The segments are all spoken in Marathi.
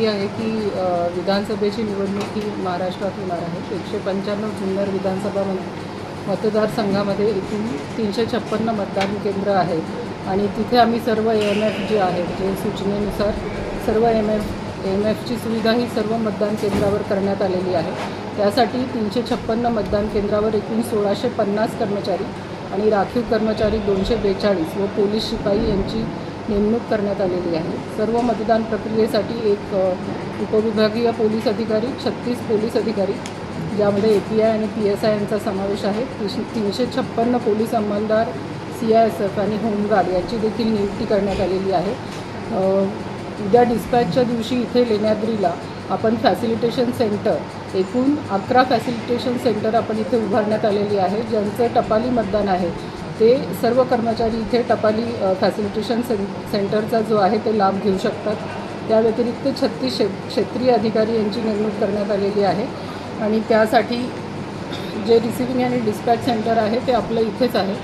आहे की विधानसभेची निवडणूक ही महाराष्ट्रात होणार आहे। 195 जुन्नर विधानसभा मतदारसंघामध्ये एकूण 356 मतदान केंद्र आहेत आणि तिथे आम्ही सर्व AMF जे आहेत जे सूचनेनुसार सर्व AMFची सुविधा ही सर्व मतदान केंद्रावर करण्यात आलेली आहे। त्यासाठी 356 मतदान केंद्रावर एकूण 1650 कर्मचारी आणि राखीव कर्मचारी 242 व पोलीस शिपाई यांची नेमणूक करण्यात आलेली आहे। सर्व मतदान प्रक्रियेसाठी एक उपविभागीय पोलीस अधिकारी, 36 पोलीस अधिकारी ज्यामध्ये API आणि PSI यांचा समावेश आहे, 356 पोलीस अंमलदार, CISF आणि होमगार्ड यांची देखील नियुक्ती करण्यात आलेली आहे। उद्या डिस्पॅचच्या दिवशी इथे लेण्याद्रीला आपण फॅसिलिटेशन सेंटर एकूण 11 फॅसिलिटेशन सेंटर आपण इथे उभारण्यात आलेली आहे। ज्यांचं टपाली मतदान आहे ते सर्व कर्मचारी इथे टपाली फॅसिलिटेशन सेंटरचा जो आहे ते लाभ घेऊ शकतात। त्या व्यतिरिक्त 36 क्षेत्रीय अधिकारी यांची नेमणूक करण्यात आलेली आहे आणि त्यासाठी जे रिसिव्हिंग आणि डिस्पॅच सेंटर आहे ते आपलं इथेच आहे।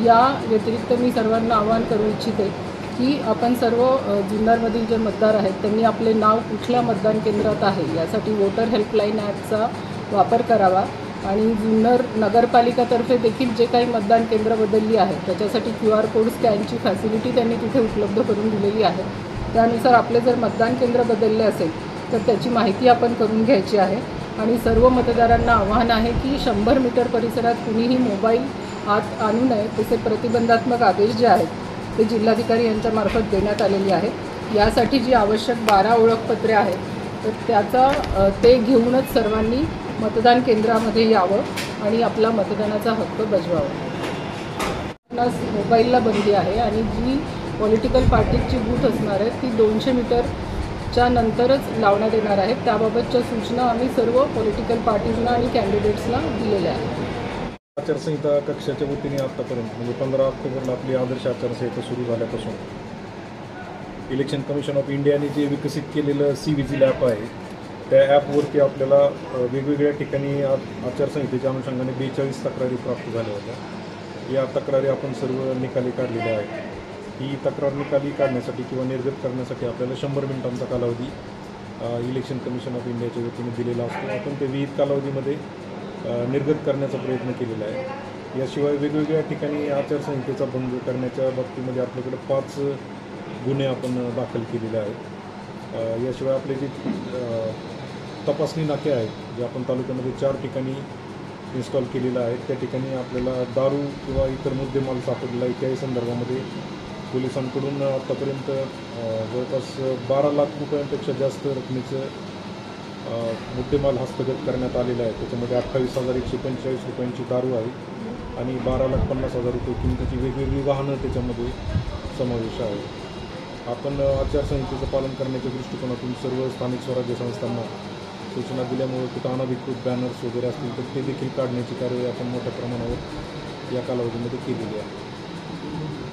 या व्यतिरिक्त मी सर्वांना आवाहन करू इच्छिते की आपण सर्व जुन्नरमधील जे मतदार आहेत त्यांनी आपले नाव कुठल्या मतदान केंद्रात आहे यासाठी वोटर हेल्पलाईन ॲपचा वापर करावा आणि जुन्नर नगरपालिकातर्फे देखील जे काही मतदान केंद्र बदलली आहे त्याच्यासाठी QR कोड स्कॅनची फॅसिलिटी त्यांनी तिथे उपलब्ध करून दिलेली आहे। त्यानुसार आपले जर मतदान केंद्र बदलले असेल तर त्याची माहिती आपण करून घ्यायची आहे आणि सर्व मतदारांना आवाहन आहे की 100 मीटर परिसरात कुणीही मोबाईल आत आणू नये। तसे प्रतिबंधात्मक आदेश जे आहेत ते जिल्हाधिकारी यांच्यामार्फत देण्यात आलेली आहेत। यासाठी जी आवश्यक 12 ओळखपत्रे आहेत तर ते घेऊनच सर्वांनी मतदान केंद्रामध्ये यावं आणि आपला मतदानाचा हक्क बजावावा। मोबाईलला बंदी आहे आणि जी पॉलिटिकल पार्टीची बूथ असणार आहे ती 200 मीटरच्या नंतरच लावण्यात येणार आहे। त्याबाबतच्या सूचना आम्ही सर्व पॉलिटिकल पार्टीजना आणि कॅन्डिडेट्सला दिलेल्या आहेत। आचारसंहिता कक्षाच्या वतीने आतापर्यंत म्हणजे 15 ऑक्टोबरला आपली आदर्श आचारसंहिता सुरू झाल्यापासून इलेक्शन कमिशन ऑफ इंडियाने जे विकसित केलेलं CVGIL ॲप आहे त्या ॲपवरती आपल्याला वेगवेगळ्या ठिकाणी आचारसंहितेच्या अनुषंगाने 42 तक्रारी प्राप्त झाल्या होत्या। या तक्रारी आपण सर्व निकाली काढलेल्या आहेत। ही तक्रार निकाली काढण्यासाठी किंवा निर्गत करण्यासाठी आपल्याला 100 मिनिटांचा कालावधी इलेक्शन कमिशन ऑफ इंडियाच्या वतीने दिलेला असतो। आपण ते विहित कालावधीमध्ये निर्गत करण्याचा प्रयत्न केलेला आहे। याशिवाय वेगवेगळ्या ठिकाणी आचारसंहितेचा भंग करण्याच्या बाबतीमध्ये आपल्याकडे 5 गुन्हे आपण दाखल केलेले आहेत। याशिवाय आपले जे तपासणी नाके आहेत जे आपण तालुक्यामध्ये 4 ठिकाणी इन्स्टॉल केलेलं आहे त्या ठिकाणी आपल्याला दारू किंवा इतर मुद्देमाल सापडलेला आहे त्याही संदर्भामध्ये पोलिसांकडून आतापर्यंत जवळपास 12 लाख रुपयांपेक्षा जास्त रकमेचं मुद्देमाल हस्तगत करण्यात आलेला आहे। त्याच्यामध्ये 28,145 रुपयांची दारू आहे आणि 12,50,000 रुपये किमतीची वेगवेगळी वाहनं त्याच्यामध्ये समावेश आहे। आपण आचारसंहितेचं पालन करण्याच्या दृष्टिकोनातून सर्व स्थानिक स्वराज्य संस्थांना सूचना दिल्यामुळे कुठं अनधिकृत बॅनर्स वगैरे असतील तर ते देखील काढण्याची कार्यवाही आपण मोठ्या प्रमाणावर या कालावधीमध्ये केलेली आहे।